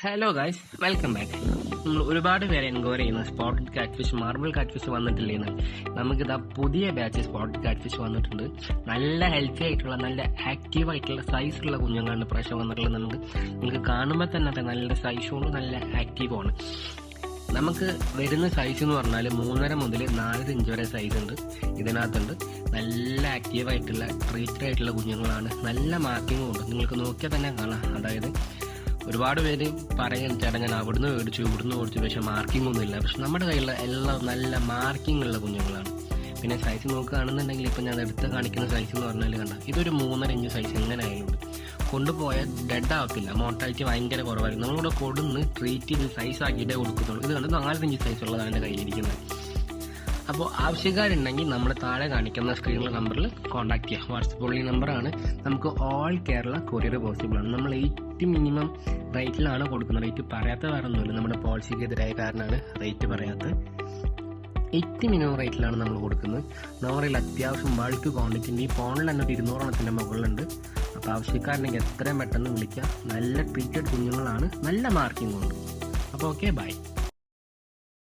Hello guys, welcome back. നമ്മൾ ഒരുപാട് പേരെ എൻക്വയറി ചെയ്യുന്ന സ്പോട്ടഡ് കാറ്റ് ഫിഷ്, മാർബിൾ കാറ്റ് ഫിഷ് വന്നിട്ടില്ലേന്ന്. നമുക്കിതാ പുതിയ ബാച്ച് സ്പോട്ടഡ് കാറ്റ് ഫിഷ് വന്നിട്ടുണ്ട്. നല്ല ഹെൽത്തി ആയിട്ടുള്ള, നല്ല ആക്റ്റീവ് ആയിട്ടുള്ള സൈസുള്ള കുഞ്ഞുങ്ങളാണ് പ്രാവശ്യം വന്നിട്ടുള്ളത്. നിങ്ങൾക്ക് കാണുമ്പോൾ തന്നെ നല്ല സൈസും നല്ല ആക്റ്റീവുമാണ്. നമുക്ക് വരുന്ന സൈസ് എന്ന് പറഞ്ഞാൽ 3.5 മുതൽ 4 ഇഞ്ച് വരെ സൈസ് ഉണ്ട്. ഇതിനകത്തുണ്ട് നല്ല ആക്റ്റീവായിട്ടുള്ള ട്രീറ്റഡ് ആയിട്ടുള്ള കുഞ്ഞുങ്ങളാണ്. നല്ല മാർക്കിങ്ങും ഉണ്ട്, നിങ്ങൾക്ക് നോക്കിയാൽ തന്നെ കാണാം. അതായത് ഒരുപാട് പേര് പറയുന്ന ചേട്ടാ ഞാൻ അവിടുന്ന് മേടിച്ചു ഇവിടുന്ന് മേടിച്ചു, പക്ഷെ മാർക്കിംഗ് ഒന്നുമില്ല. പക്ഷെ നമ്മുടെ കയ്യിലുള്ള എല്ലാം നല്ല മാർക്കിംഗ് ഉള്ള കുഞ്ഞുങ്ങളാണ്. പിന്നെ സൈസ് നോക്കുകയാണെന്നുണ്ടെങ്കിൽ ഇപ്പം ഞാൻ എടുത്ത് കാണിക്കുന്ന സൈസ് എന്ന് പറഞ്ഞാൽ കണ്ട, ഇതൊരു 3.5 ഇഞ്ച് സൈസ് എങ്ങനെ ആയാലും കൊണ്ടുപോയാൽ ഡെഡ് ആവത്തില്ല. മോർട്ടാലിറ്റി ഭയങ്കര കുറവായിരിക്കും. നമ്മളിവിടെ കൊടുന്ന് ട്രീറ്റ് ചെയ്ത് സൈസ് ആക്കിയിട്ടേ കൊടുക്കുന്നുള്ളൂ. ഇത് കണ്ട് 4 ഇഞ്ച് സൈസ് ഉള്ളതാണ് എൻ്റെ കയ്യിലിരിക്കുന്നത്. അപ്പോൾ ആവശ്യക്കാരുണ്ടെങ്കിൽ നമ്മൾ താഴെ കാണിക്കുന്ന സ്ക്രീനിലെ നമ്പറിൽ കോൺടാക്ട് ചെയ്യുക. വാട്സപ്പ് ഉള്ള നമ്പറാണ്. നമുക്ക് ഓൾ കേരള കൊറിയർ പോസിബിൾ ആണ്. നമ്മൾ 8 മിനിമം റേറ്റിലാണ് കൊടുക്കുന്നത്. റേറ്റ് പറയാത്ത വേറെ ഒന്നുമില്ല, നമ്മുടെ പോളിസിക്ക് എതിരായ കാരണമാണ് റേറ്റ് പറയാത്തത്. 8 മിനിമം റേറ്റിലാണ് നമ്മൾ കൊടുക്കുന്നത്. നോറിൽ അത്യാവശ്യം ബൾക്ക് ക്വാണ്ടിറ്റി ഈ ഫോണിൽ തന്നെ 200 എണ്ണത്തിൻ്റെ മുകളിലുണ്ട്. അപ്പോൾ ആവശ്യക്കാരുണ്ടെങ്കിൽ എത്രയും പെട്ടെന്ന് വിളിക്കുക. നല്ല ട്രീറ്റഡ് കുഞ്ഞുങ്ങളാണ്, നല്ല മാർക്കിംഗ് ഉണ്ട്. അപ്പോൾ ഓക്കെ, ബൈ.